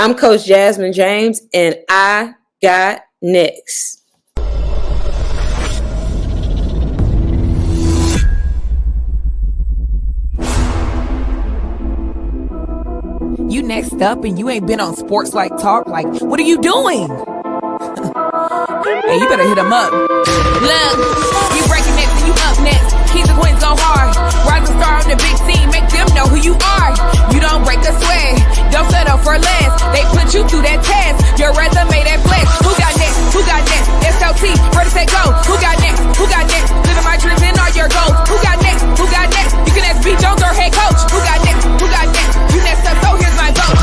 I'm Coach Jasmine James, and I got next. You next up and you ain't been on Sports Like Talk. Like, what are you doing? Hey, you better hit him up. Look, you breaking next and you up next. Keep the queens go hard. Rising star on the big scene. Make them know who you are. You don't break a sweat. Don't settle for less. They put you through that test. Your resume that flex. Who got next? Who got next? SLT, ready, set, go. Who got next? Who got next? Living my dreams and all your goals. Who got next? Who got next? You can ask B. Jones or head coach. Who got next? Who got next? You next up, so here's my vote.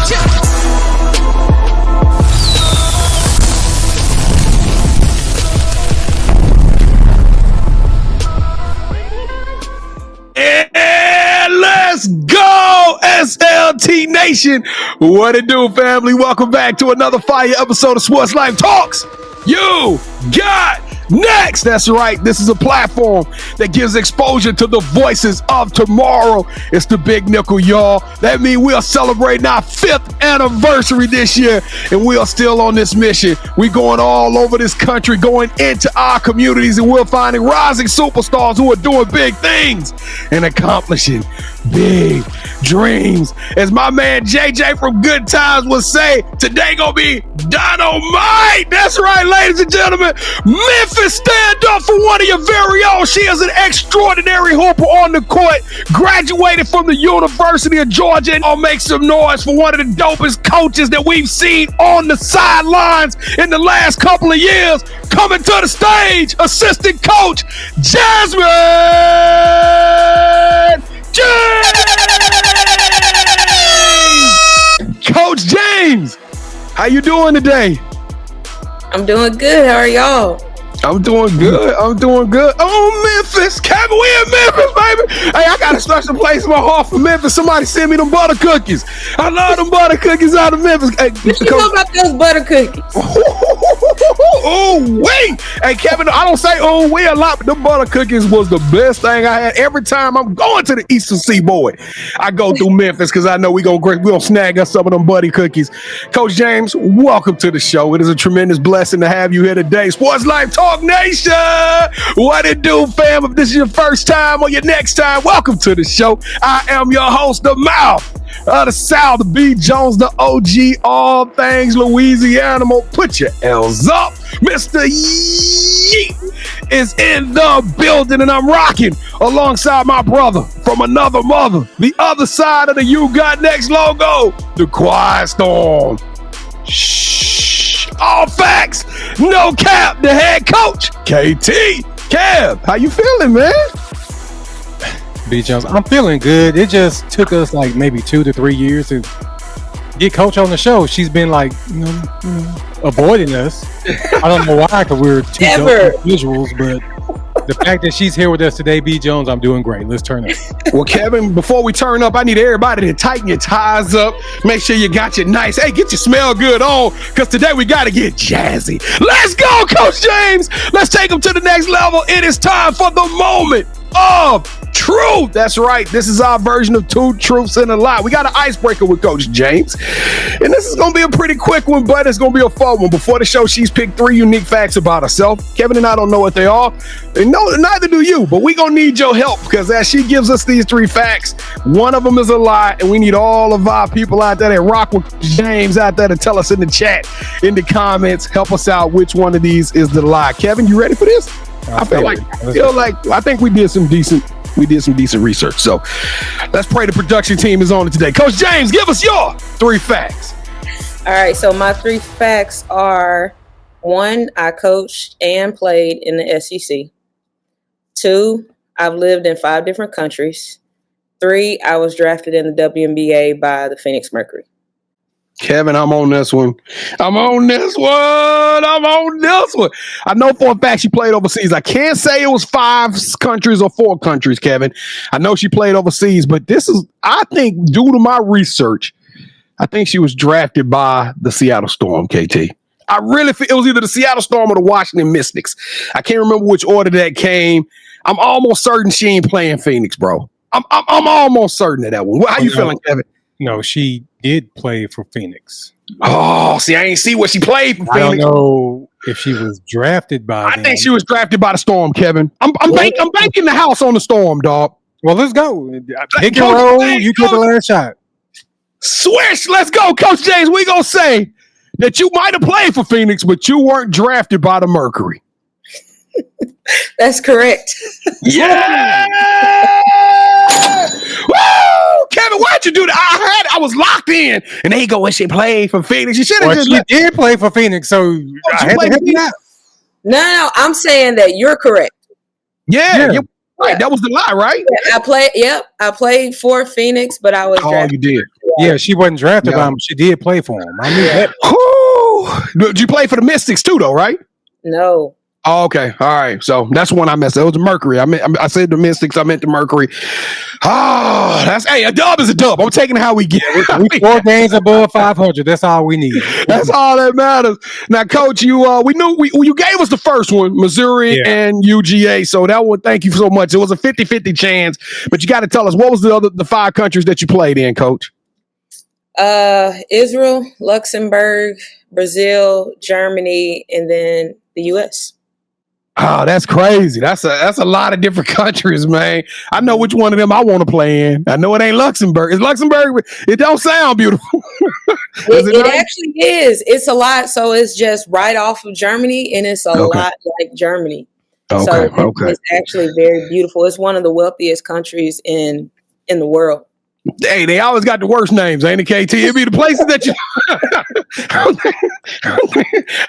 And let's go, SLT Nation. What it do, family? Welcome back to another fire episode of Sports Life Talks. You got next. That's right. This is a platform that gives exposure to the voices of tomorrow. It's the Big Nickel, y'all. That means we are celebrating our 5th anniversary this year, and we are still on this mission. We're going all over this country, going into our communities, and we're finding rising superstars who are doing big things and accomplishing big dreams. As my man JJ from Good Times would say, today gonna be dynamite. That's right, ladies and gentlemen. Memphis, stand up for one of your very own. She is an extraordinary hooper on the court, graduated from the University of Georgia, and I'll make some noise for one of the dopest coaches that we've seen on the sidelines in the last couple of years. Coming to the stage, assistant coach Jasmine James! Coach James, how you doing today? I'm doing good. How are y'all? I'm doing good. Oh, Memphis. Kevin, we in Memphis, baby. Hey, I got a special place in my heart for Memphis. Somebody send me them butter cookies. I love them butter cookies out of Memphis. Hey, what you know about those butter cookies? Oh, wait. Hey, Kevin, I don't say oh, we a lot, but them butter cookies was the best thing I had. Every time I'm going to the Eastern Seaboard, I go through Memphis because I know we're gonna snag us some of them butter cookies. Coach James, welcome to the show. It is a tremendous blessing to have you here today. Sports Life Talk Nation, what it do, fam? If this is your first time or your next time, welcome to the show. I am your host, the mouth of the South, the B. Jones, the OG, all things Louisiana. Put your L's up. Mr. Yeet is in the building, and I'm rocking alongside my brother from another mother, the other side of the You Got Next logo, the Quiet Storm. Shh, all facts, no cap, the head coach, KT. Kev, how you feeling, man? B. Jones, I'm feeling good. It just took us like maybe 2 to 3 years to get Coach on the show. She's been like, avoiding us. I don't know why, because we're two dope individuals, but the fact that she's here with us today, B. Jones, I'm doing great. Let's turn up. Well, Kevin, before we turn up, I need everybody to tighten your ties up. Make sure you got your nice, hey, get your smell good on, because today we got to get jazzy. Let's go, Coach James. Let's take them to the next level. It is time for the moment of truth. That's right. This is our version of two truths and a lie. We got an icebreaker with Coach James, and this is going to be a pretty quick one, but it's going to be a fun one. Before the show, she's picked 3 unique facts about herself. Kevin and I don't know what they are, and no, neither do you, but we're going to need your help, because as she gives us these 3 facts, one of them is a lie, and we need all of our people out there that rock with James out there to tell us in the chat, in the comments, help us out which one of these is the lie. Kevin, you ready for this? I think we did some decent research. So let's pray the production team is on it today. Coach James, give us your 3 facts. All right, so my 3 facts are: 1, I coached and played in the SEC. 2, I've lived in 5 different countries. 3, I was drafted in the WNBA by the Phoenix Mercury. Kevin, I'm on this one. I know for a fact she played overseas. I can't say it was 5 countries or 4 countries, Kevin. I know she played overseas, but this is, I think, due to my research, I think she was drafted by the Seattle Storm, KT. I really feel it was either the Seattle Storm or the Washington Mystics. I can't remember which order that came. I'm almost certain she ain't playing Phoenix, bro. I'm almost certain of that one. How you feeling, Kevin? No, she did play for Phoenix. Oh, see, I ain't see what she played for I don't Phoenix. know if she was drafted by them. I think she was drafted by the Storm, Kevin. I'm banking the house on the Storm, dog. Well, let's go. Pick and Coach roll. James, You get the last shot. Swish, let's go, Coach James. We gonna say that you might have played for Phoenix, but you weren't drafted by the Mercury. That's correct. Yeah! Woo! Kevin, why'd you do that? I was locked in, and there you go. When she played for Phoenix, you should have just. She did play for Phoenix, so I had to help you out. No, I'm saying that you're correct. Yeah. You're right. That was the lie, right? Yeah, I played for Phoenix, but I was. Oh, you did. Yeah, she wasn't drafted by him. She did play for him. I knew that. Did you play for the Mystics too, though, right? No. Oh, okay. All right. So that's one I messed up. It was the Mercury. I said the Mystics. I meant the Mercury. A dub is a dub. I'm taking how we get. We 4 games above 500. That's all we need. That's all that matters. Now, Coach, you you gave us the first one, Missouri and UGA. So that one, thank you so much. It was a 50-50 chance, but you got to tell us what was the 5 countries that you played in, Coach? Israel, Luxembourg, Brazil, Germany, and then the U.S. Oh, that's crazy. That's a lot of different countries, man. I know which one of them I want to play in. I know it ain't Luxembourg. It's Luxembourg. It don't sound beautiful. It actually is. It's a lot. So it's just right off of Germany, and it's a lot like Germany. Okay. It's actually very beautiful. It's one of the wealthiest countries in the world. Hey, they always got the worst names, ain't it, KT? It be the places that you.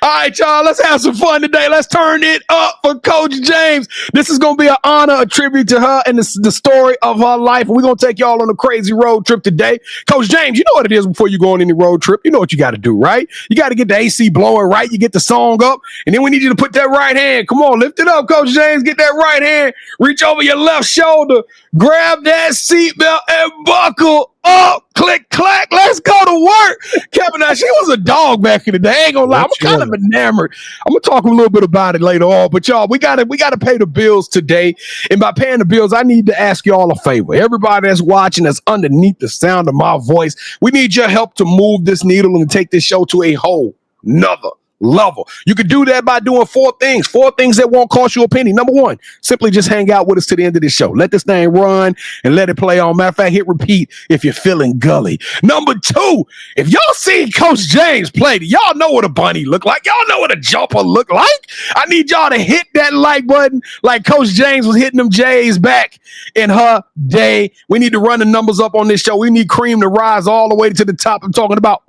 All right, y'all. Let's have some fun today. Let's turn it up for Coach James. This is going to be an honor, a tribute to her and the story of her life. We're going to take y'all on a crazy road trip today. Coach James, you know what it is before you go on any road trip. You know what you got to do, right? You got to get the AC blowing right. You get the song up, and then we need you to put that right hand. Come on, lift it up, Coach James. Get that right hand. Reach over your left shoulder. Grab that seatbelt and buckle up. Click, clack. Let's go to work. Kevin, now, she was a dog back in the day. I ain't gonna lie. I'm kind of enamored. I'm gonna talk a little bit about it later on. But y'all, we gotta pay the bills today. And by paying the bills, I need to ask y'all a favor. Everybody that's watching, that's underneath the sound of my voice, we need your help to move this needle and take this show to a whole nother level. You could do that by doing 4 things that won't cost you a penny. Number 1, simply just hang out with us to the end of the show. Let this thing run and let it play on. Matter of fact, hit repeat if you're feeling gully. Number 2, if y'all seen Coach James play, y'all know what a bunny look like. Y'all know what a jumper look like. I need y'all to hit that like button like Coach James was hitting them J's back in her day. We need to run the numbers up on this show. We need cream to rise all the way to the top. I'm talking about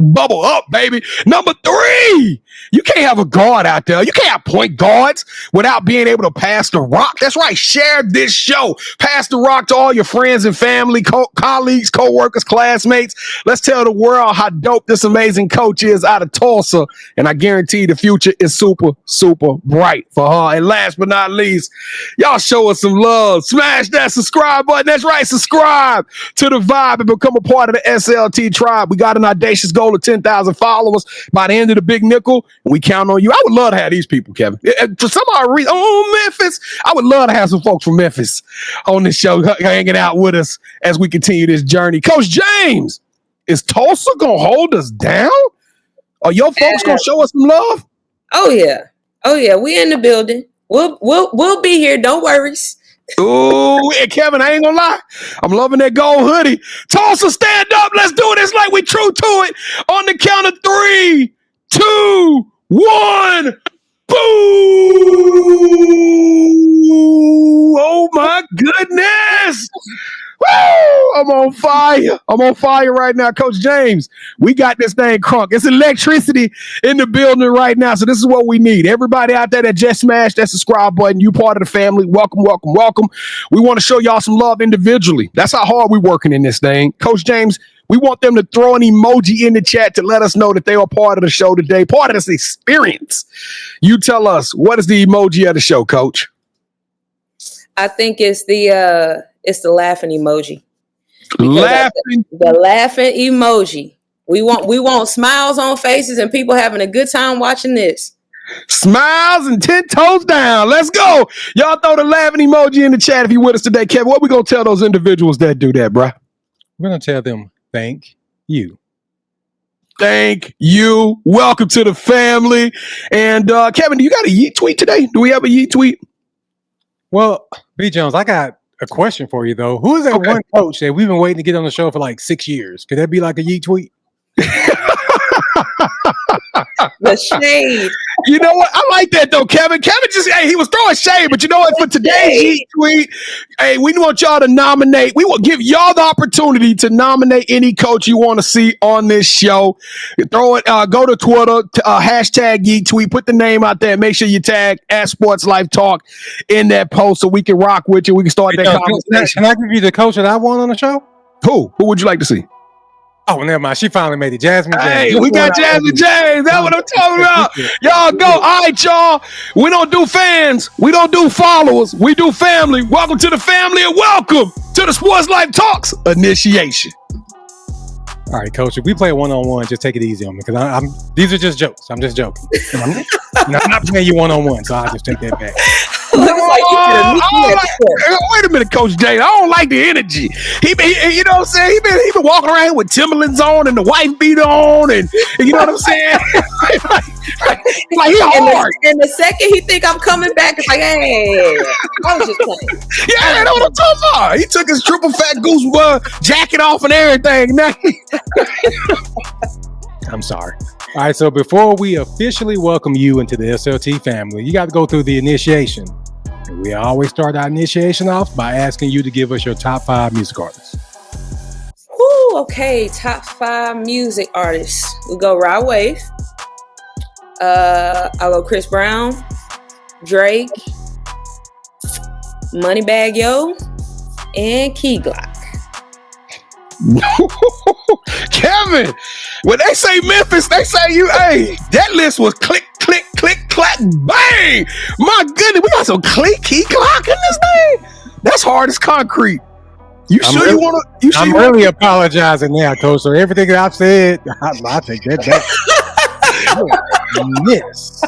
bubble up, baby. Number 3, you can't have a guard out there. You can't have point guards without being able to pass the rock. That's right. Share this show. Pass the rock to all your friends and family, colleagues, co-workers, classmates. Let's tell the world how dope this amazing coach is out of Tulsa. And I guarantee the future is super, super bright for her. And last but not least, y'all show us some love. Smash that subscribe button. That's right. Subscribe to the vibe and become a part of the SLT tribe. We got an audacious goal of 10,000 followers by the end of the Big Nickel, and we count on you. I would love to have these people, Kevin. For some odd reason, Memphis, I would love to have some folks from Memphis on this show hanging out with us as we continue this journey. Coach James, is Tulsa gonna hold us down? Are your folks gonna show us some love? Oh yeah, we in the building. We'll be here. Don't worry. Ooh, and Kevin, I ain't gonna lie. I'm loving that gold hoodie. Tulsa, stand up. Let's do this like we true to it. On the count of 3, 2, 1. Boom! Oh my goodness! Woo! I'm on fire. I'm on fire right now. Coach James, we got this thing crunk. It's electricity in the building right now. So this is what we need. Everybody out there that just smashed that subscribe button, you part of the family. Welcome, welcome, welcome. We want to show y'all some love individually. That's how hard we're working in this thing. Coach James, we want them to throw an emoji in the chat to let us know that they are part of the show today, part of this experience. You tell us, what is the emoji of the show, Coach? I think it's the laughing emoji. Laughing. The laughing emoji. We want smiles on faces and people having a good time watching this. Smiles and 10 toes down. Let's go. Y'all throw the laughing emoji in the chat if you're with us today. Kevin, what we gonna tell those individuals that do that, bruh? We're going to tell them thank you. Thank you. Welcome to the family. And Kevin, do you got a yeet tweet today? Do we have a yeet tweet? Well, B. Jones, I got a question for you, though. Who is that one coach that we've been waiting to get on the show for like 6 years? Could that be like a yeet tweet? The shade. You know what? I like that though, Kevin. Kevin he was throwing shade, but you know what? For today's tweet, hey, we want y'all to nominate. We will give y'all the opportunity to nominate any coach you want to see on this show. Throw it. Go to Twitter, hashtag Yeet Tweet. Put the name out there. Make sure you tag @SportsLifeTalk in that post so we can rock with you. We can start that conversation. Can I give you the coach that I want on the show? Who would you like to see? Oh, never mind. She finally made it. Jasmine James. Hey, we got Jasmine James. That's what I'm talking about. Y'all go. All right, y'all. We don't do fans. We don't do followers. We do family. Welcome to the family and welcome to the Sports Life Talks initiation. All right, coach. If we play one-on-one, just take it easy on me because these are just jokes. I'm just joking. I'm not playing you one-on-one, so I'll just take that back. Wait a minute, Coach J. I don't like the energy. He you know what I'm saying? He been walking around with Timberlands on and the wife beater on, and you know what I'm saying? like he hard. And the second he think I'm coming back, it's like, hey, I was just playing. Yeah, I know what I'm talking about. He took his triple fat goose jacket off and everything. Now I'm sorry. All right, so before we officially welcome you into the SLT family, you got to go through the initiation. And we always start our initiation off by asking you to give us your top 5 music artists. Woo, okay, top 5 music artists. We go Rod Wave. I'll go Chris Brown, Drake, Moneybagg Yo, and Key Glock. Kevin, when they say Memphis, they say you. Hey, that list was click, click, click, clack, bang. My goodness, we got some click, key, clock in this thing. That's hard as concrete. I'm really apologizing now, Coach. So everything that I've said, I take that back. Miss.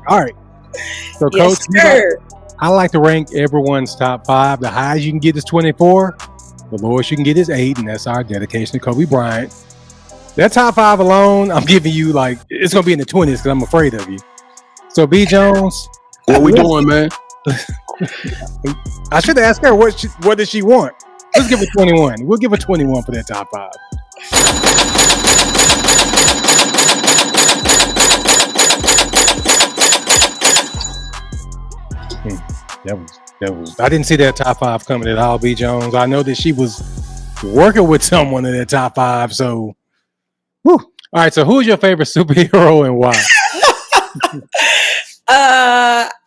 All right. So, yes, Coach, I like to rank everyone's top 5. The highest you can get is 24. The lowest you can get is 8, and that's our dedication to Kobe Bryant. That top 5 alone, I'm giving you it's gonna be in the 20s because I'm afraid of you. So B. Jones, what we doing, man? I should ask her what does she want. Let's give her 21. We'll give her 21 for that top 5. That was. I didn't see that top 5 coming at all, B. Jones. I know that she was working with someone in that top 5. So, whew. All right. So, who's your favorite superhero and why?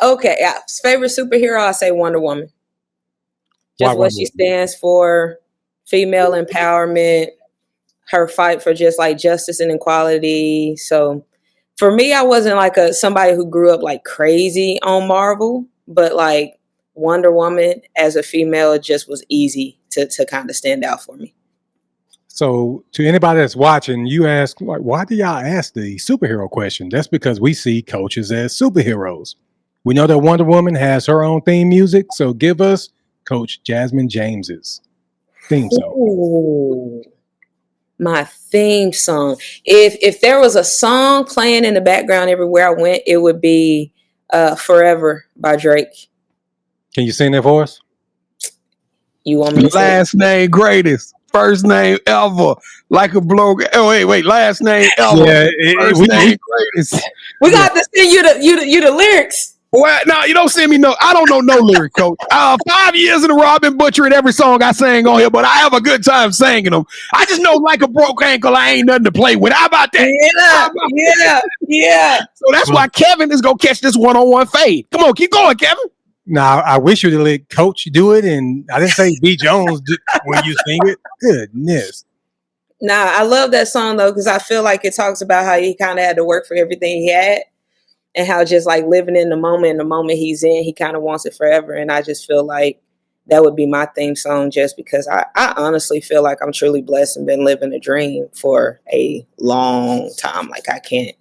Okay. Yeah. Favorite superhero, I say Wonder Woman. Just what she stands for, female empowerment, her fight for just like justice and equality. So, for me, I wasn't somebody who grew up like crazy on Marvel, but like Wonder Woman as a female, it just was easy to kind of stand out for me. So to anybody that's watching, you ask, why do y'all ask the superhero question? That's because we see coaches as superheroes. We know that Wonder Woman has her own theme music. So give us Coach Jasmine James's theme song. Ooh, my theme song. If there was a song playing in the background everywhere I went, it would be Forever by Drake. Can you sing that for us? You want me to last name greatest, first name ever, like a blog. Oh wait, last name ever. Yeah, first name greatest. We got to send you the lyrics. Well, no, you don't send me no. I don't know no lyric, Coach. 5 years in a row, I've been butchering every song I sang on here, but I have a good time singing them. I just know like a broke ankle, I ain't nothing to play with. How about that? Yeah. So that's why Kevin is gonna catch this one-on-one fade. Come on, keep going, Kevin. Now, I wish you to let Coach do it, and I didn't say B. Jones when you sing it. Goodness. Nah, I love that song, though, because I feel like it talks about how he kind of had to work for everything he had and how just like living in the moment he's in, he kind of wants it forever. And I just feel like that would be my theme song just because I honestly feel like I'm truly blessed and been living a dream for a long time. Like I can't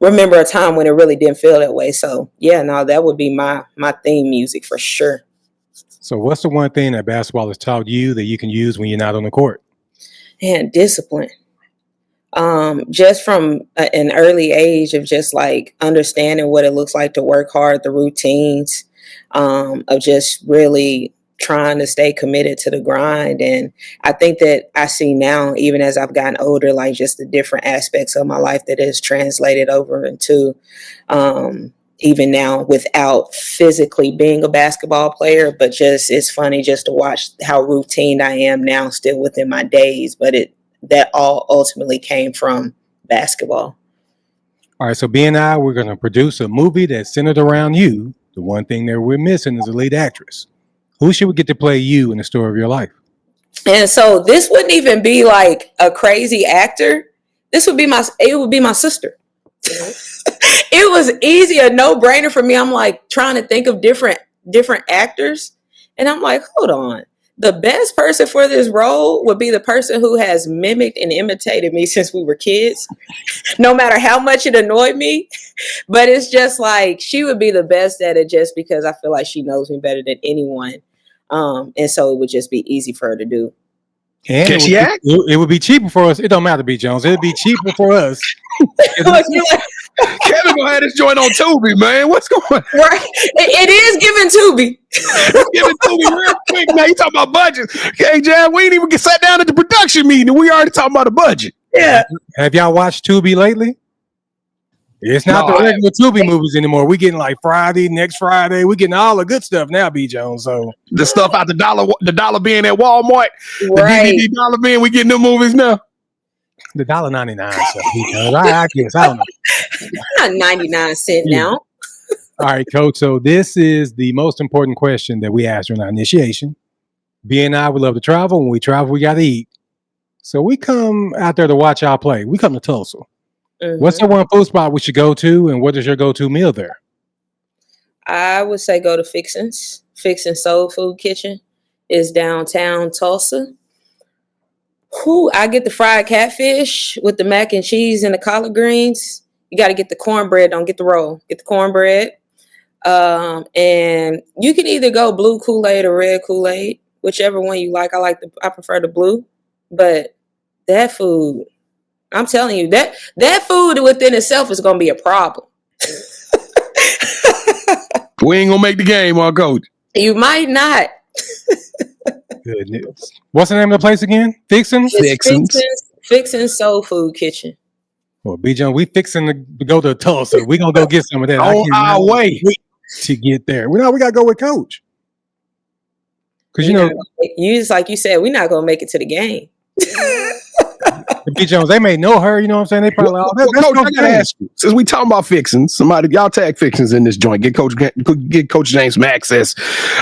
remember a time when it really didn't feel that way. So yeah, no, that would be my theme music for sure. So what's the one thing that basketball has taught you that you can use when you're not on the court? And discipline. Just from an early age of just like understanding what it looks like to work hard, the routines, of just really trying to stay committed to the grind. And I think that I see now, even as I've gotten older, like just the different aspects of my life that is translated over into, even now without physically being a basketball player, but just, it's funny just to watch how routine I am now still within my days, but that all ultimately came from basketball. All right, so B and I, we're going to produce a movie that's centered around you. The one thing that we're missing is a lead actress. Who should we get to play you in the story of your life? And so this wouldn't even be like a crazy actor. It would be my sister. It was easy, a no-brainer for me. I'm like trying to think of different actors. And I'm like, hold on. The best person for this role would be the person who has mimicked and imitated me since we were kids, no matter how much it annoyed me. But it's just like, she would be the best at it just because I feel like she knows me better than anyone. And so it would just be easy for her to do. And Can she act? It would be cheaper for us. It don't matter, B. Jones. It would be cheaper for us. Kevin gonna have this joint on Tubi, man. What's going on? Right. It is giving Tubi. It's giving Tubi real quick. Now you talking about budget. Hey, Jazz, we ain't even get sat down at the production meeting. We already talking about the budget. Yeah. Have y'all watched Tubi lately? It's not the regular Tubi movies anymore. We getting like next Friday. We getting all the good stuff now, B. Jones. So the stuff out the dollar bin at Walmart, Right. the DVD dollar bin, we getting them movies now. the $1.99. So I guess I don't know. Not 99 cents now. All right, Coach. So this is the most important question that we ask during our initiation. B and I would love to travel. When we travel, we got to eat. So we come out there to watch y'all play. We come to Tulsa. Mm-hmm. What's the one food spot we should go to, and what is your go-to meal there? I would say go to Fixin's. Fixin's Soul Food Kitchen is downtown Tulsa. I get the fried catfish with the mac and cheese and the collard greens. You got to get the cornbread. Don't get the roll. Get the cornbread. And you can either go blue Kool-Aid or red Kool-Aid, whichever one you like. I prefer the blue, but that food, I'm telling you, that food within itself is going to be a problem. We ain't gonna make the game, our coach. You might not. Good news. What's the name of the place again? Fixin's? Fixin's Soul Food Kitchen. Well, B. John, we fixing to go to Tulsa. We gonna go get some of that. On our way to get there. We gotta go with Coach. Because you just like you said, we're not gonna make it to the game. B. Jones, they may know her, you know what I'm saying? They probably Coach, I gotta ask you, since we talking about Fixins, y'all tag Fixins in this joint. Get Coach James some access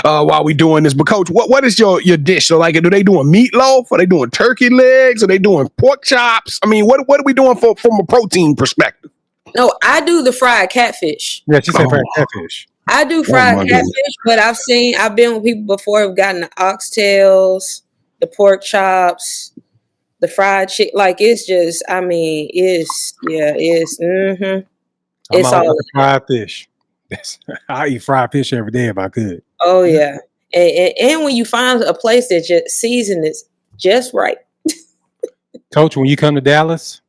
while we doing this. But Coach, what is your dish? So like, are they doing meatloaf? Are they doing turkey legs? Are they doing pork chops? I mean, what are we doing from a protein perspective? No, I do the fried catfish. Yeah, she said fried catfish. I do fried catfish, but I've been with people before who've gotten the oxtails, the pork chops, the fried chicken. Like, it's just, I mean, it's all fried fish. I eat fried fish every day if I could. Oh yeah. And when you find a place that just season is just right. Coach, when you come to Dallas,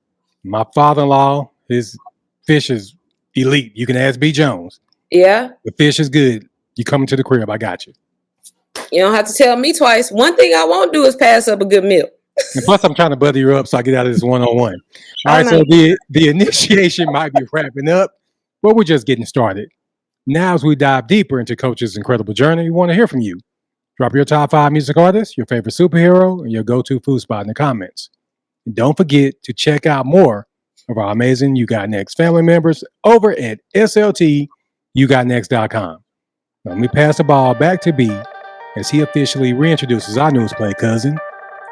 my father-in-law, his fish is elite. You can ask B. Jones. Yeah. The fish is good. You come to the crib, I got you. You don't have to tell me twice. One thing I won't do is pass up a good meal. And plus, I'm trying to butter you up so I get out of this one-on-one. All right, so the initiation might be wrapping up, but we're just getting started. Now, as we dive deeper into Coach's incredible journey, we want to hear from you. Drop your top 5 music artists, your favorite superhero, and your go-to food spot in the comments. And don't forget to check out more of our amazing You Got Next family members over at sltyougotnext.com. Now, let me pass the ball back to B as he officially reintroduces our news play cousin,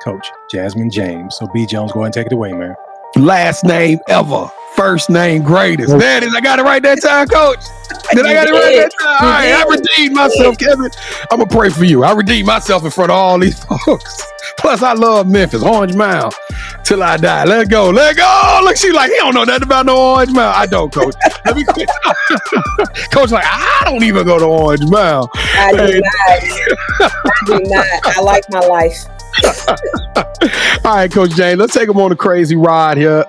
Coach Jasmine James. So B. Jones, go ahead and take it away, man. Last name ever. first name greatest. There it is. I got it right that time, Coach. Did I got it right that time? All right, I redeemed myself, Kevin. I'm going to pray for you. I redeemed myself in front of all these folks. Plus, I love Memphis, Orange Mound, till I die. Let go. Look, she like, he don't know nothing about no Orange Mound. I don't, Coach. Let me quit. Coach like, I don't even go to Orange Mound. I do not. I like my life. All right, Coach James, let's take him on a crazy ride here.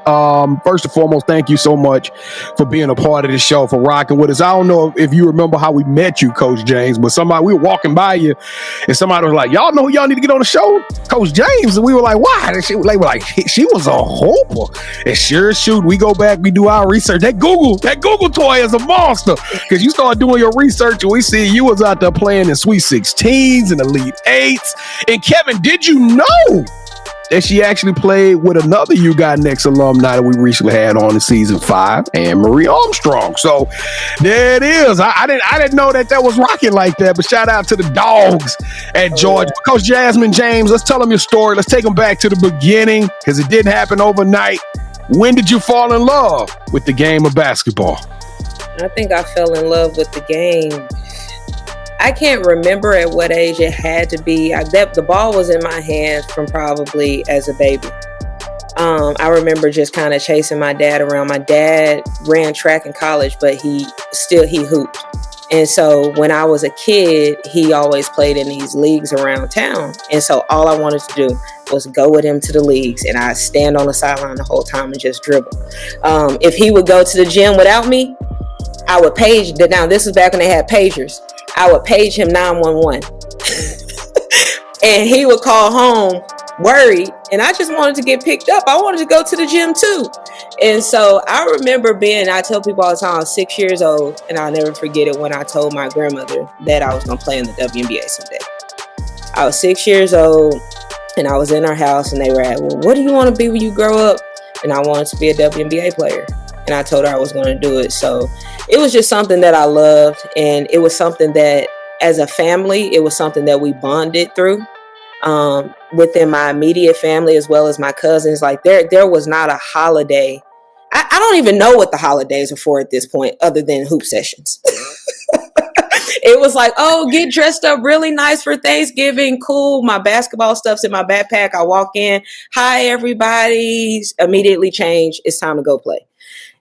First and foremost, thank you so much for being a part of the show, for rocking with us. I don't know if you remember how we met you, Coach James, but we were walking by you and somebody was like, y'all know who y'all need to get on the show? Coach James. And we were like, why? And she was a hooper. And sure as shoot, we go back, we do our research. That Google toy is a monster, because you start doing your research and we see you was out there playing in Sweet 16s and Elite 8s. And Kevin, did you know that she actually played with another You Got Next alumni that we recently had on in season 5, Anne Marie Armstrong? So there it is. I didn't know that was rocking like that, but shout out to the dogs at Georgia. Coach Jasmine James, let's tell them your story. Let's take them back to the beginning, because it didn't happen overnight. When did you fall in love with the game of basketball? I think I fell in love with the game. I can't remember at what age it had to be. The ball was in my hands from probably as a baby. I remember just kind of chasing my dad around. My dad ran track in college, but he hooped. And so when I was a kid, he always played in these leagues around town. And so all I wanted to do was go with him to the leagues, and I'd stand on the sideline the whole time and just dribble. If he would go to the gym without me, I would page. Now, this was back when they had pagers. I would page him 911. And he would call home worried. And I just wanted to get picked up. I wanted to go to the gym too. And so I remember I tell people all the time, I was 6 years old, and I'll never forget it when I told my grandmother that I was going to play in the WNBA someday. I was 6 years old, and I was in her house, and they were at, well, what do you want to be when you grow up? And I wanted to be a WNBA player. And I told her I was going to do it. So it was just something that I loved. And it was something that, as a family, it was something that we bonded through within my immediate family, as well as my cousins. Like there was not a holiday. I don't even know what the holidays are for at this point, other than hoop sessions. It was like, oh, get dressed up really nice for Thanksgiving. Cool. My basketball stuff's in my backpack. I walk in. Hi, everybody. Immediately change. It's time to go play.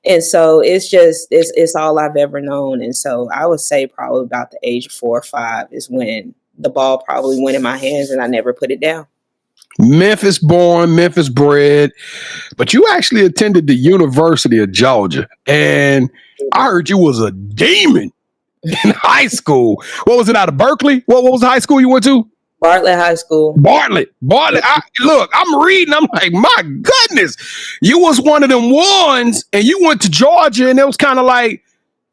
And so it's all I've ever known. And so I would say probably about the age of 4 or 5 is when the ball probably went in my hands, and I never put it down. Memphis born, Memphis bred, but you actually attended the University of Georgia, and I heard you was a demon in high school. What was it, out of Berkeley? What was the high school you went to? Bartlett High School. Bartlett. Look, I'm reading. I'm like, my goodness, you was one of them ones, and you went to Georgia, and it was kind of like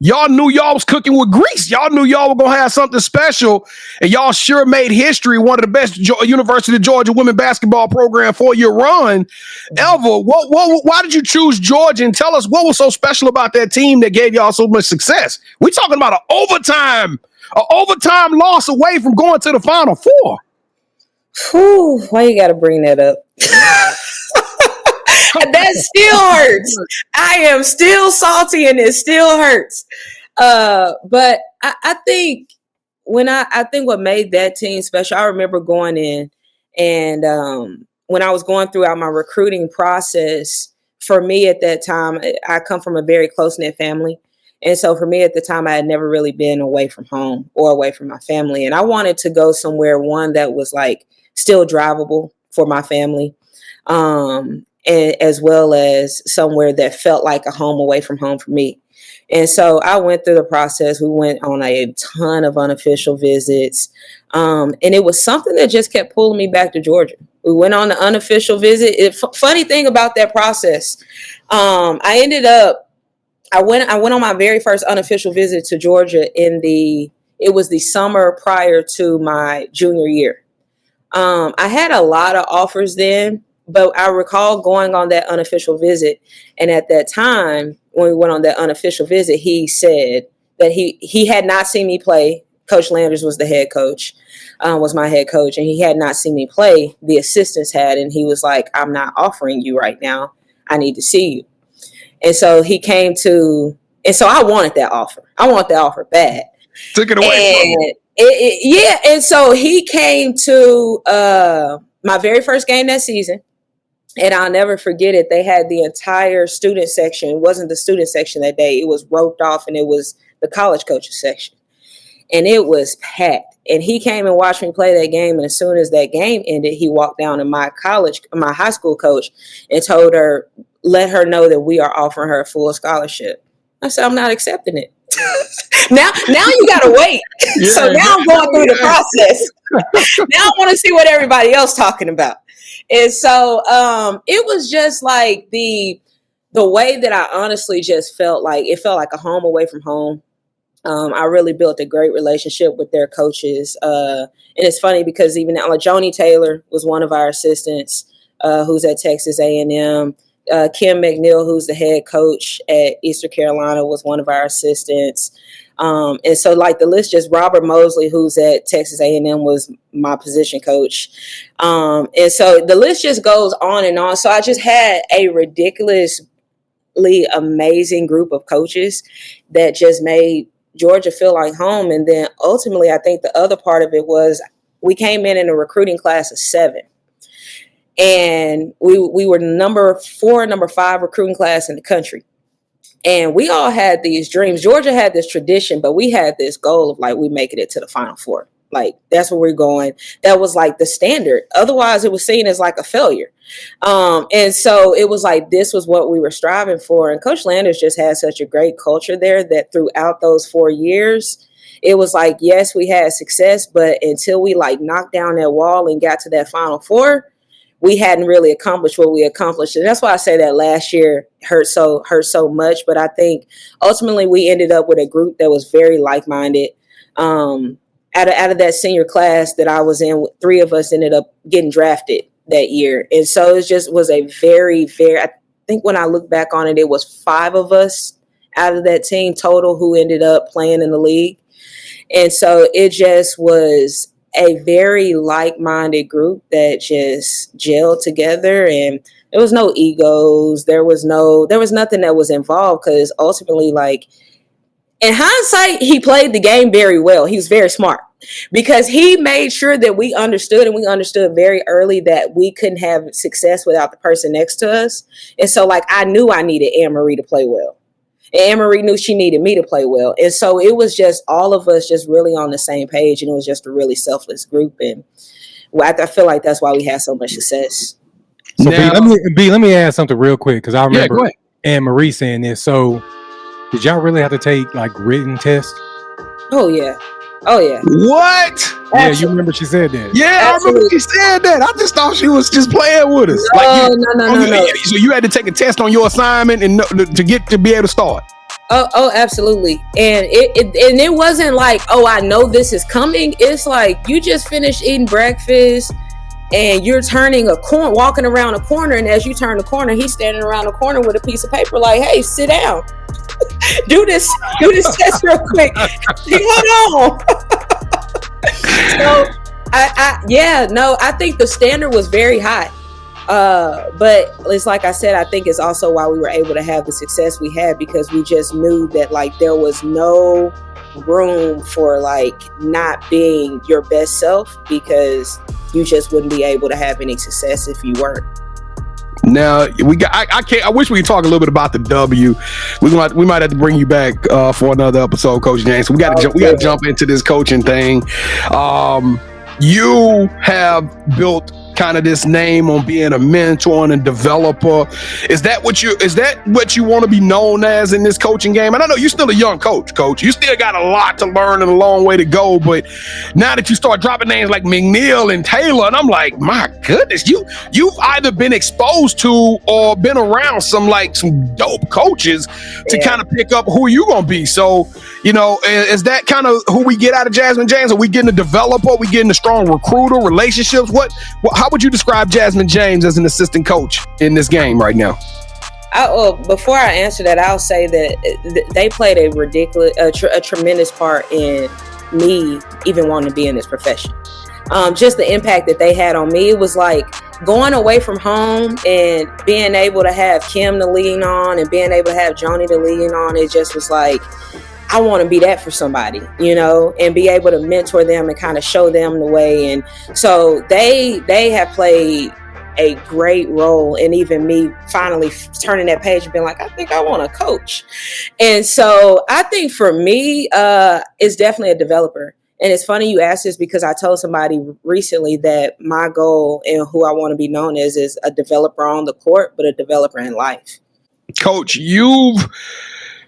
y'all knew y'all was cooking with grease. Y'all knew y'all were gonna have something special, and y'all sure made history. One of the best University of Georgia women basketball program 4-year run ever. Why did you choose Georgia? And tell us what was so special about that team that gave y'all so much success. We're talking about an overtime loss away from going to the Final Four. Whew, why you got to bring that up? That still hurts. I am still salty, and it still hurts. But I think I think what made that team special, I remember going in, and when I was going throughout my recruiting process, for me at that time, I come from a very close-knit family. And so for me at the time, I had never really been away from home or away from my family. And I wanted to go somewhere, one that was like still drivable for my family, and as well as somewhere that felt like a home away from home for me. And so I went through the process. We went on a ton of unofficial visits. And it was something that just kept pulling me back to Georgia. We went on the unofficial visit. Funny thing about that process, I went on my very first unofficial visit to Georgia it was the summer prior to my junior year. I had a lot of offers then, but I recall going on that unofficial visit. And at that time, when we went on that unofficial visit, he said that he had not seen me play. Coach Landers was the head coach, was my head coach, and he had not seen me play. The assistants had, and he was like, I'm not offering you right now. I need to see you. And so he came to, and so I wanted that offer. I want that offer bad. Took it away from him. Yeah. And so he came to my very first game that season. And I'll never forget it. They had the entire student section. It wasn't the student section that day. It was roped off, and it was the college coaches section. And it was packed. And he came and watched me play that game. And as soon as that game ended, he walked down to my high school coach and told her, let her know that we are offering her a full scholarship. I said, I'm not accepting it. Now you got to wait. Yeah, so now I'm going through the process. Now I want to see what everybody else talking about. And so it was just like the way that I honestly just felt like a home away from home. I really built a great relationship with their coaches. And it's funny because even now, Joni Taylor was one of our assistants who's at Texas A&M. Kim McNeil, who's the head coach at Eastern Carolina, was one of our assistants. And so like the list, just Robert Mosley, who's at Texas A&M, was my position coach. And so the list just goes on and on. So I just had a ridiculously amazing group of coaches that just made Georgia feel like home. And then ultimately, I think the other part of it was we came in a recruiting class of 7. And we were number 4, number 5 recruiting class in the country. And we all had these dreams. Georgia had this tradition, but we had this goal of like, we making it to the Final Four. Like, that's where we're going. That was like the standard. Otherwise, it was seen as like a failure. And so it was like, this was what we were striving for. And Coach Landers just had such a great culture there that throughout those 4 years, it was like, yes, we had success, but until we like knocked down that wall and got to that Final Four, we hadn't really accomplished what we accomplished. And that's why I say that last year hurt so much. But I think ultimately we ended up with a group that was very like-minded. Out of that senior class that I was in, 3 of us ended up getting drafted that year. And so it just was a very, very, I think when I look back on it, it was 5 of us out of that team total who ended up playing in the league. And so it just was a very like-minded group that just gelled together, and there was no egos. There was nothing that was involved, because ultimately, like, in hindsight, he played the game very well. He was very smart because he made sure that we understood, and we understood very early that we couldn't have success without the person next to us. And so like, I knew I needed Anne-Marie to play well. And Anne-Marie knew she needed me to play well. And so it was just all of us just really on the same page. And it was just a really selfless group. And I feel like that's why we had so much success. So now, let me add something real quick, because I remember Anne-Marie saying this. So did y'all really have to take like written tests? Oh, yeah. What? Yeah, you remember she said that. Yeah, absolutely. I remember she said that. I just thought she was just playing with us. No. So you had to take a test on your assignment and to be able to start. Oh, absolutely. And it wasn't like, oh, I know this is coming. It's like you just finished eating breakfast and you're turning a corner, walking around a corner, and as you turn the corner, he's standing around the corner with a piece of paper like, hey, sit down. do this test real quick. Hold on. So I think the standard was very high. But it's like I said, I think it's also why we were able to have the success we had, because we just knew that like there was no room for like not being your best self, because you just wouldn't be able to have any success if you weren't. Now I wish we could talk a little bit about the W. We might have to bring you back for another episode, Coach James. We got to jump into this coaching thing. You have built kind of this name on being a mentor and a developer. Is that what you want to be known as in this coaching game? And I know you're still a young coach. You still got a lot to learn and a long way to go. But now that you start dropping names like McNeil and Taylor, and I'm like, my goodness, you've either been exposed to or been around some dope coaches to kind of pick up who you gonna be. So, is that kind of who we get out of Jasmine James? Are we getting a developer? Are we getting a strong recruiter? Relationships? How would you describe Jasmine James as an assistant coach in this game right now? Before I answer that, I'll say that they played a tremendous part in me even wanting to be in this profession. Just the impact that they had on me, it was like going away from home and being able to have Kim to lean on and being able to have Joni to lean on, it just was like, I want to be that for somebody, you know, and be able to mentor them and kind of show them the way. And so they have played a great role in even me finally turning that page and being like, I think I want to coach. And so I think for me, it's definitely a developer. And it's funny you asked this because I told somebody recently that my goal and who I want to be known as is a developer on the court, but a developer in life. Coach, you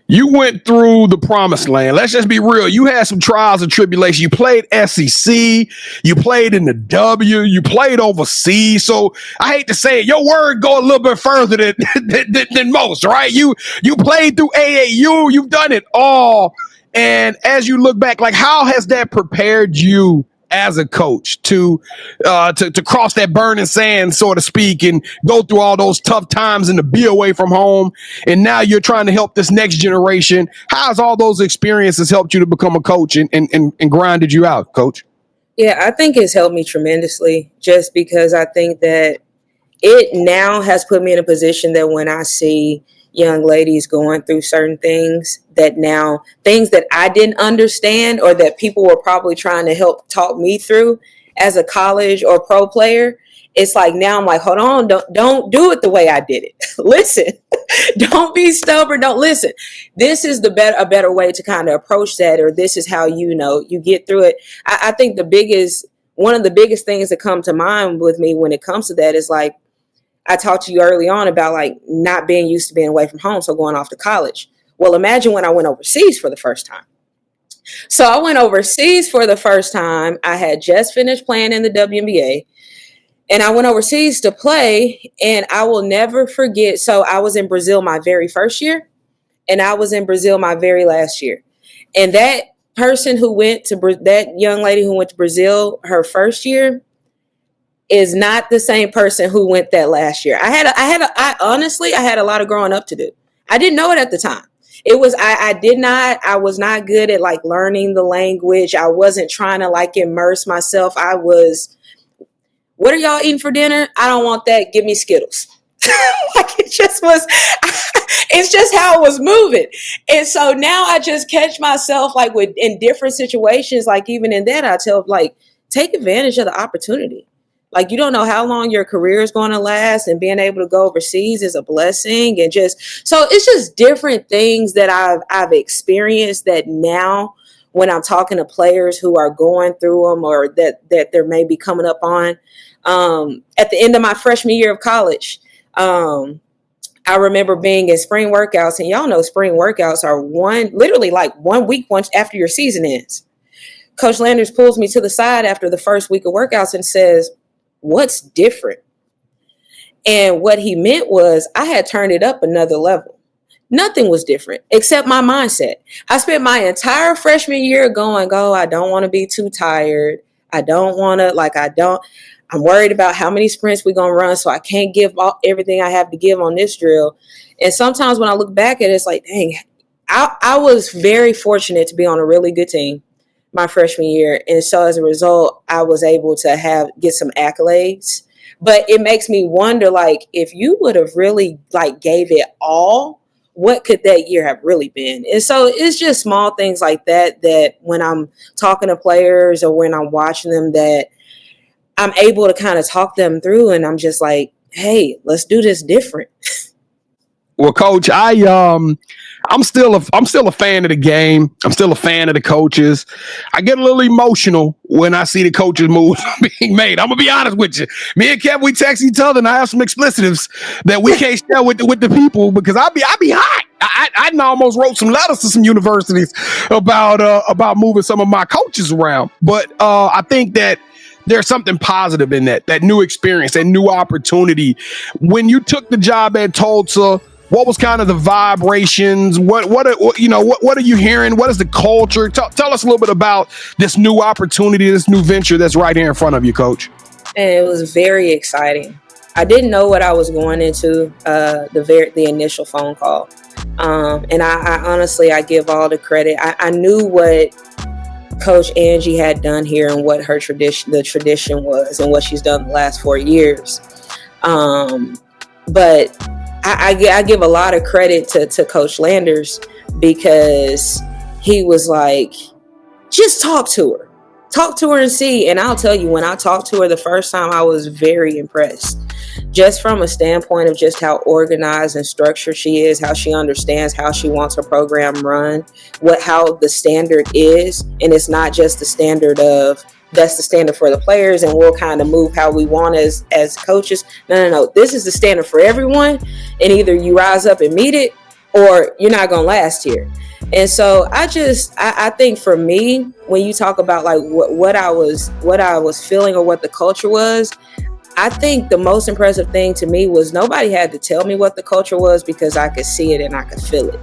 went through the promised land. Let's just be real. You had some trials and tribulations. You played SEC. You played in the W. You played overseas. So I hate to say it, your word go a little bit further than most, right? You played through AAU. You've done it all. And as you look back, like, how has that prepared you as a coach to cross that burning sand, so to speak, and go through all those tough times and to be away from home? And now you're trying to help this next generation. How has all those experiences helped you to become a coach and grinded you out, Coach? Yeah, I think it's helped me tremendously, just because I think that it now has put me in a position that when I see young ladies going through certain things, that now things that I didn't understand or that people were probably trying to help talk me through as a college or pro player, it's like now I'm like, hold on, don't do it the way I did it. Listen, don't be stubborn. Don't listen. This is a better way to kind of approach that, or this is how you get through it. I think one of the biggest things that come to mind with me when it comes to that is like, I talked to you early on about like not being used to being away from home, so going off to college. Well, imagine when I went overseas for the first time. So I went overseas for the first time. I had just finished playing in the WNBA, and I went overseas to play, and I will never forget. So I was in Brazil my very first year, and I was in Brazil my very last year. And that that young lady who went to Brazil her first year is not the same person who went that last year. I honestly had a lot of growing up to do. I didn't know it at the time. I was not good at like learning the language. I wasn't trying to like immerse myself. What are y'all eating for dinner? I don't want that. Give me Skittles. Like it just was, it's just how it was moving. And so now I just catch myself like in different situations, like even in that, I tell like, take advantage of the opportunity. Like, you don't know how long your career is going to last, and being able to go overseas is a blessing. And so it's just different things that I've experienced that now when I'm talking to players who are going through them or that they're maybe coming up on, at the end of my freshman year of college, I remember being in spring workouts, and y'all know spring workouts are literally like 1 week once after your season ends. Coach Landers pulls me to the side after the first week of workouts and says, "What's different?" And what he meant was I had turned it up another level. Nothing was different except my mindset. I spent my entire freshman year going, I don't want to be too tired. I don't want to, I'm worried about how many sprints we're going to run, so I can't give everything I have to give on this drill. And sometimes when I look back at it, it's like, dang, I was very fortunate to be on a really good team my freshman year. And so as a result, I was able to get some accolades. But it makes me wonder, like, if you would have really like gave it all, what could that year have really been? And so it's just small things like that when I'm talking to players or when I'm watching them, that I'm able to kind of talk them through, and I'm just like, hey, let's do this different. Well, Coach, I'm still a fan of the game. I'm still a fan of the coaches. I get a little emotional when I see the coaches' moves being made. I'm gonna be honest with you. Me and Kev, we text each other, and I have some explicitives that we can't share with the people because I be hot. I almost wrote some letters to some universities about moving some of my coaches around. But I think that there's something positive in that new experience, that new opportunity. When you took the job at Tulsa, what was kind of the vibrations? What are you hearing? What is the culture? Tell us a little bit about this new opportunity, this new venture that's right here in front of you, Coach. And it was very exciting. I didn't know what I was going into the initial phone call. And I honestly, I give all the credit. I knew what Coach Angie had done here and what the tradition was and what she's done the last 4 years. But I give a lot of credit to Coach Landers, because he was like, just talk to her and see. And I'll tell you, when I talked to her the first time, I was very impressed, just from a standpoint of just how organized and structured she is, how she understands how she wants her program run, how the standard is. And it's not just the standard of, that's the standard for the players and we'll kind of move how we want as coaches. No. This is the standard for everyone. And either you rise up and meet it, or you're not going to last here. And so I think for me, when you talk about like what I was feeling or what the culture was, I think the most impressive thing to me was nobody had to tell me what the culture was, because I could see it and I could feel it.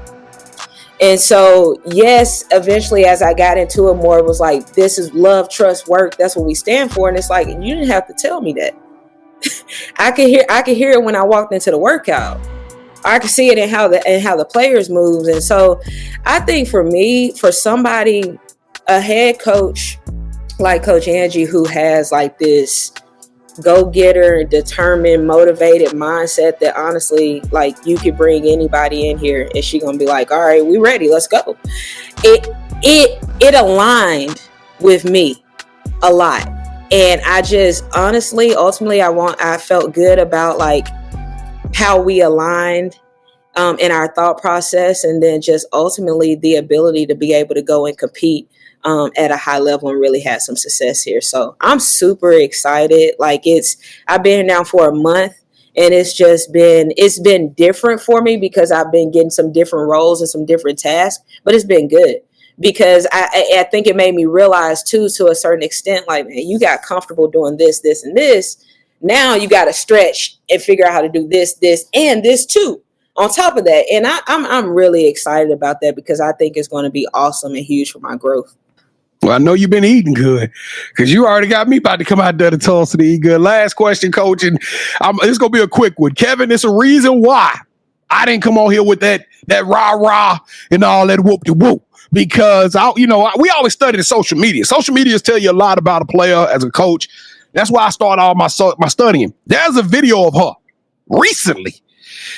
And so, yes, eventually as I got into it more, it was like, this is love, trust, work. That's what we stand for. And it's like, you didn't have to tell me that. I could hear it when I walked into the workout. I could see it in how the players moves. And so I think for me, for somebody, a head coach like Coach Angie, who has like this go-getter, determined, motivated mindset that honestly, like, you could bring anybody in here and she's gonna be like, all right, we ready, let's go. It aligned with me a lot. And I just honestly, ultimately, I felt good about like how we aligned in our thought process, and then just ultimately the ability to be able to go and compete at a high level and really have some success here. So I'm super excited. Like, I've been here now for a month, and it's been different for me because I've been getting some different roles and some different tasks, but it's been good. Because I think it made me realize too, to a certain extent, like, man, you got comfortable doing this, and this. Now you got to stretch and figure out how to do this, and this too on top of that. And I'm really excited about that, because I think it's going to be awesome and huge for my growth. Well, I know you've been eating good, because you already got me about to come out there to Tulsa to eat good. Last question, Coach, and it's going to be a quick one. Kevin, it's a reason why I didn't come on here with that rah-rah and all that whoop-de-whoop. Because we always study the social media. Social media tell you a lot about a player as a coach. That's why I started all my studying. There's a video of her recently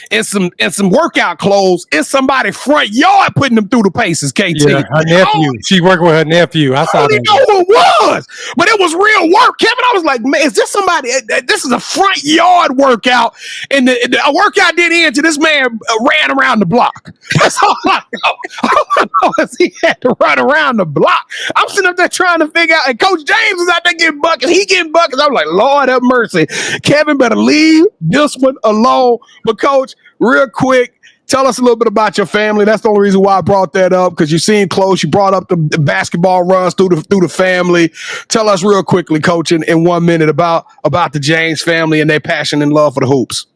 in some workout clothes in somebody's front yard putting them through the paces, KT. Yeah, her nephew. She worked with her nephew. I saw that. I don't know who it was, but it was real work. Kevin, I was like, man, is this somebody? This is a front yard workout, and the workout didn't end till this man ran around the block. That's all I know. All I know is he had to run around the block. I'm sitting up there trying to figure out, and Coach James is out there getting buckets. He getting buckets. I'm like, Lord have mercy. Kevin better leave this one alone. But Coach, real quick, tell us a little bit about your family. That's the only reason why I brought that up, because you seem close. You brought up the basketball runs through the family. Tell us real quickly, Coach, in 1 minute about the James family and their passion and love for the hoops.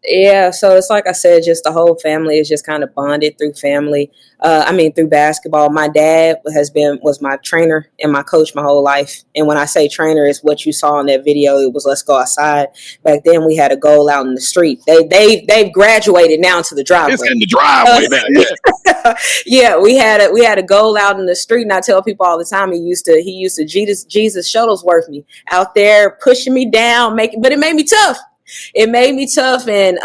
Yeah, so it's like I said, just the whole family is just kind of bonded through family. Through basketball. My dad was my trainer and my coach my whole life. And when I say trainer, it's what you saw in that video. It was let's go outside. Back then we had a goal out in the street. They've graduated now to the driveway. It's in the driveway now. Yeah. Yeah, we had a goal out in the street, and I tell people all the time he used to Jesus Shuttlesworth me out there pushing me down, but it made me tough. It made me tough, and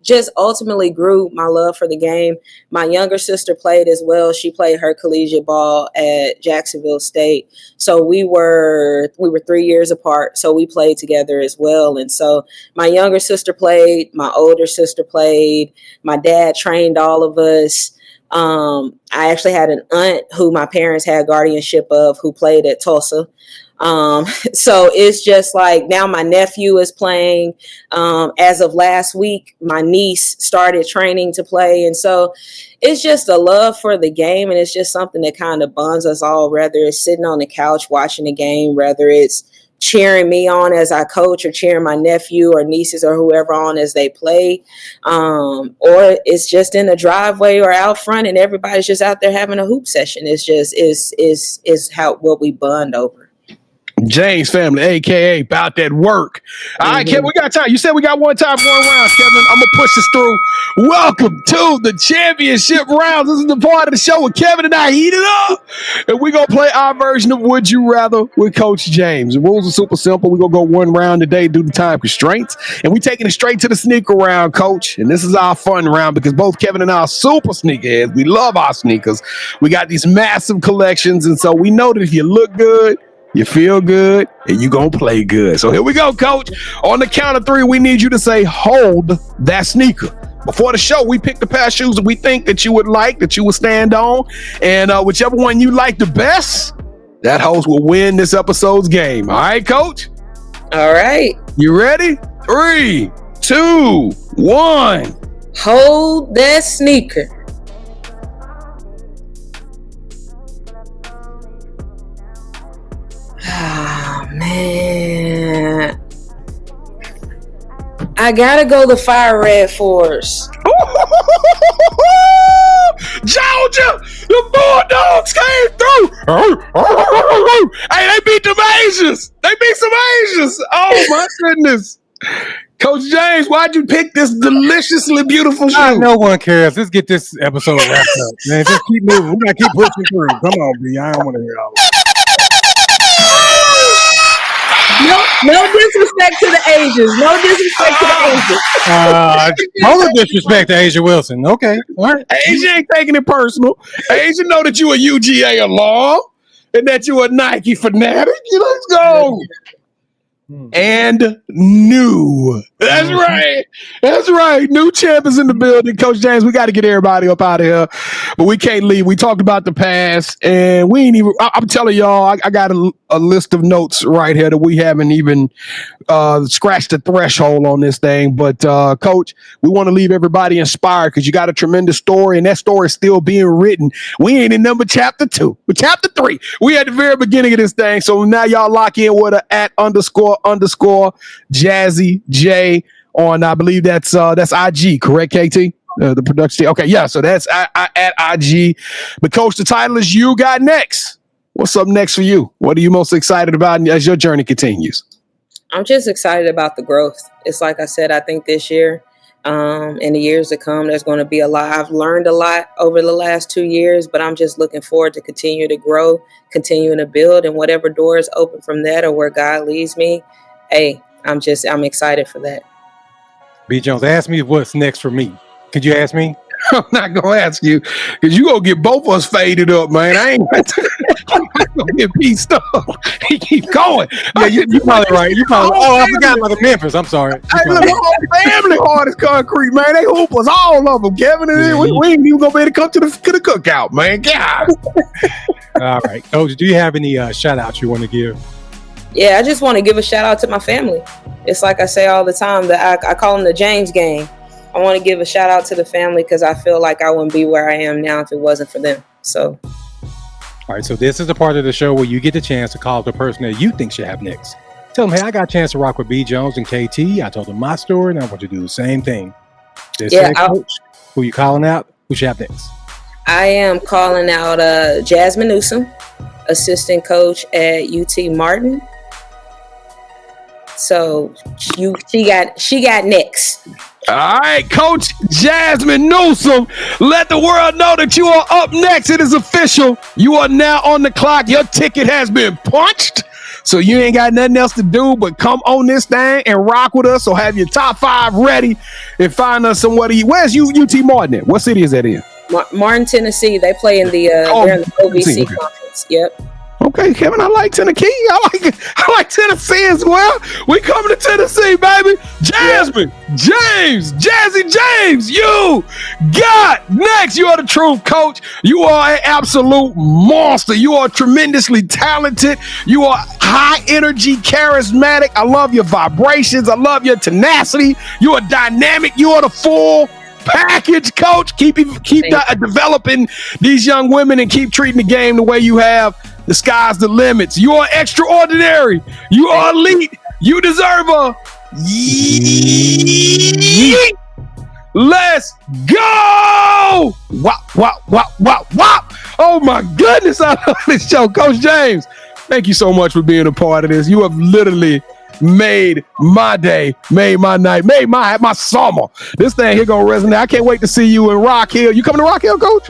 just ultimately grew my love for the game. My younger sister played as well. She played her collegiate ball at Jacksonville State. So we were 3 years apart. So we played together as well. And so my younger sister played, my older sister played, my dad trained all of us. I actually had an aunt who my parents had guardianship of, who played at Tulsa. So it's just like now my nephew is playing. As of last week, my niece started training to play. And so it's just a love for the game. And it's just something that kind of bonds us all, whether it's sitting on the couch watching the game, whether it's cheering me on as I coach, or cheering my nephew or nieces or whoever on as they play. Or it's just in the driveway or out front and everybody's just out there having a hoop session. It's just is what we bond over. James family, aka about that work. All right, Kevin, we got time. You said we got one time going round, Kevin. I'm gonna push this through. Welcome to the championship rounds. This is the part of the show where Kevin and I heat it up, and we gonna play our version of Would You Rather with Coach James. The rules are super simple. We gonna go one round today due to time constraints, and we taking it straight to the sneaker round, Coach. And this is our fun round because both Kevin and I are super sneakerheads. We love our sneakers. We got these massive collections, and so we know that if you look good, you feel good, and you gonna play good. So here we go, Coach. On the count of three, we need you to say, hold that sneaker. Before the show, we picked a pair of shoes that we think that you would like, that you would stand on. And whichever one you like the best, that host will win this episode's game. All right, Coach? All right. You ready? 3, 2, 1. Hold that sneaker. Oh, man. I gotta go the fire red Force. Georgia, the Bulldogs came through. Hey, they beat them Asians. They beat some Asians. Oh, my goodness. Coach James, why'd you pick this deliciously beautiful shoe? No one cares. Let's get this episode wrapped up. Man, just keep moving. We gotta keep pushing through. Come on, B. I don't want to hear all that. No disrespect to the Asians. No disrespect to the Asians. Total disrespect to Asia Wilson. Okay, all right. Asia ain't taking it personal. Asia know that you a UGA alum and that you a Nike fanatic. Let's go. And new. That's right. That's right. New champ is in the building. Coach James, we got to get everybody up out of here, but we can't leave. We talked about the past, and we ain't even. I'm telling y'all, I got a list of notes right here that we haven't even scratched the threshold on this thing. But Coach, we want to leave everybody inspired because you got a tremendous story, and that story is still being written. We ain't in number chapter 2, but chapter 3. We at the very beginning of this thing, so now y'all lock in with a @__ Jazzy J on, I believe that's IG, correct, KT? The production team. Okay, yeah, so that's at IG. But Coach, the title is You Got Next. What's up next for you? What are you most excited about as your journey continues? I'm just excited about the growth. It's like I said, I think this year and the years to come, there's going to be a lot. I've learned a lot over the last 2 years, but I'm just looking forward to continue to grow, continuing to build, and whatever doors open from that or where God leads me, hey, I'm excited for that. B. Jones, ask me what's next for me. Could you ask me? I'm not going to ask you because you going to get both of us faded up, man. I ain't going to get pieced up. He keep going. Yeah, you probably right. You probably. Oh, I forgot about the Memphis. I'm sorry. Hey, look, my whole family hard as concrete, man. They hoopers, all of them. Kevin and we ain't even going to be able to come to the cookout, man. God. All right. Coach, do you have any shout outs you want to give? Yeah, I just want to give a shout out to my family. It's like I say all the time that I call them the James gang. I want to give a shout out to the family because I feel like I wouldn't be where I am now if it wasn't for them. So, all right. So this is the part of the show where you get the chance to call the person that you think should have next. Tell them, hey, I got a chance to rock with B. Jones and KT. I told them my story, and I want you to do the same thing. Coach, who you calling out? Who should have next? I am calling out Jasmine Newsom, assistant coach at UT Martin. So she got next. All right, Coach Jasmine Newsom, let the world know that you are up next. It is official. You are now on the clock. Your ticket has been punched. So you ain't got nothing else to do but come on this thing and rock with us. So have your top 5 ready and find us somewhere to eat. Where's UT Martin at? What city is that in? Martin, Tennessee. They play in the they're in the OVC conference. Yep. Okay, Kevin, I like Tennessee. I like Tennessee as well. We coming to Tennessee, baby. Jasmine, James, Jazzy James, you got next. You are the truth, coach. You are an absolute monster. You are tremendously talented. You are high energy, charismatic. I love your vibrations. I love your tenacity. You are dynamic. You are the full package, coach. Keep developing these young women and keep treating the game the way you have. The sky's the limits. You are extraordinary. You are elite. You deserve a yeet. Let's go. Wop, wop, wop, wop, wop. Oh my goodness, I love this show. Coach James, Thank you so much for being a part of this. You have literally made my day, made my night, made my summer. This thing here gonna resonate. I can't wait to see you in Rock Hill. You coming to Rock Hill, Coach?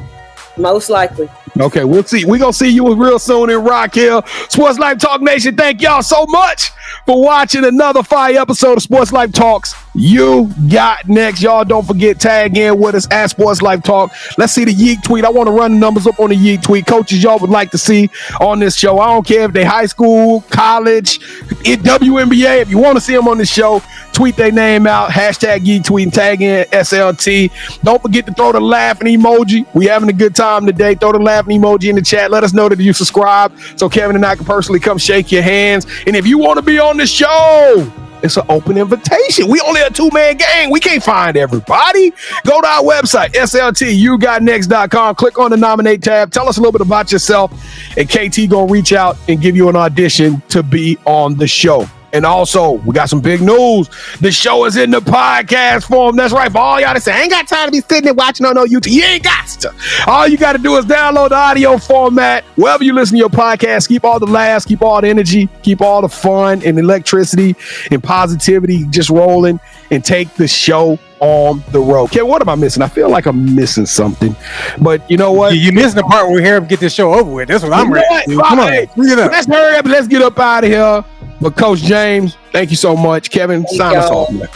Most likely. Okay, we'll see. We're gonna see you real soon in Rock Hill. Sports Life Talk Nation, thank y'all so much for watching another fire episode of Sports Life Talks. You got next. Y'all don't forget, tag in with us at Sports Life Talk. Let's see the Yeek tweet. I want to run the numbers up on the Yeek tweet. Coaches y'all would like to see on this show. I don't care if they high school, college, WNBA. If you want to see them on this show, tweet their name out. Hashtag Yeek tweet and tag in SLT. Don't forget to throw the laughing emoji. We having a good time today. Throw the laughing emoji in the chat. Let us know that you subscribe so Kevin and I can personally come shake your hands. And if you want to be on the show, it's an open invitation. We only a 2-man gang. We can't find everybody. Go to our website, sltyougotnext.com. Click on the nominate tab. Tell us a little bit about yourself. And KT gonna reach out and give you an audition to be on the show. And also, we got some big news. The show is in the podcast form. That's right. For all y'all that say, I ain't got time to be sitting there watching on no YouTube. You ain't got to. All you got to do is download the audio format. Wherever you listen to your podcast, keep all the laughs, keep all the energy, keep all the fun and electricity and positivity just rolling, and take the show on the road. Kevin, what am I missing? I feel like I'm missing something. But you know what? You're missing the part where we hear him get this show over with. That's what I'm ready to do. Come on. Let's hurry up. Let's get up out of here. But Coach James, thank you so much. Kevin, sign us off, man.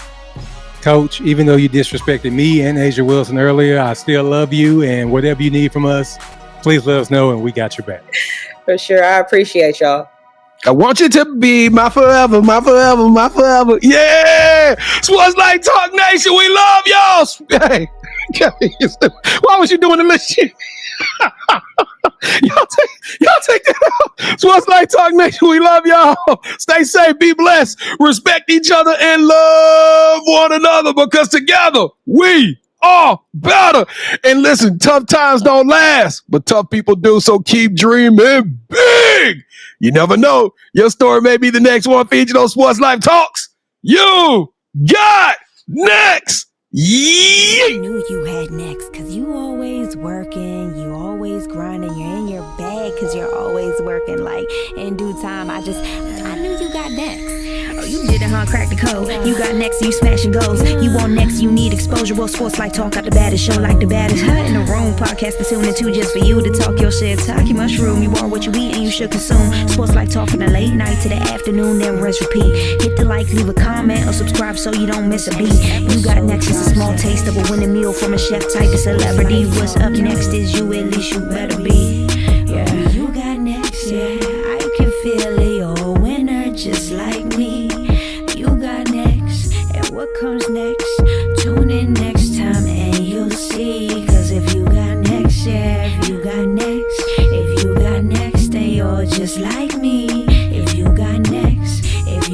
Coach, even though you disrespected me and Asia Wilson earlier, I still love you, and whatever you need from us, please let us know, and we got your back. For sure. I appreciate y'all. I want you to be my forever, my forever, my forever. Yeah! Sports Life Talk Nation, we love y'all. Hey, Kevin, why was you doing the list shit? Y'all take that out. Sports Life Talk Nation, we love y'all. Stay safe, be blessed, respect each other, and love one another, because together we are better. And listen, tough times don't last, but tough people do, so keep dreaming big. You never know. Your story may be the next one featured on Sports Life Talks. You got next. Yeah. I knew you had next, cause you always working, you always grinding, you're in your bag cause you're always working. Like in due time, I knew you got next. Oh, you did it, huh? Crack the code. You got next, you smashing goals. You want next, you need exposure. Well, Sports Like Talk got the baddest show, like the baddest hut in the room. Podcast to tune into just for you to talk your shit. Talk your mushroom. You are what you eat and you should consume. Sports Like Talk from the late night to the afternoon, then rest repeat. Hit the like, leave a comment, or subscribe so you don't miss a beat. You got next is a small taste of a winning meal from a chef type of celebrity. What's up next is you, at least you better be. Yeah, you got next, yeah. I can feel it, you're a winner just like me. You got next, and what comes next? Tune in next time and you'll see. Cause if you got next, yeah, if you got next, then you're just like me. If you got next, yeah, if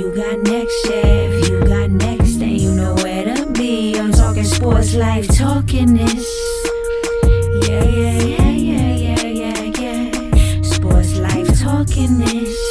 you got next, then you know where to be. I'm talking Sports Life, talking this. Yeah. Sports Life, talking this.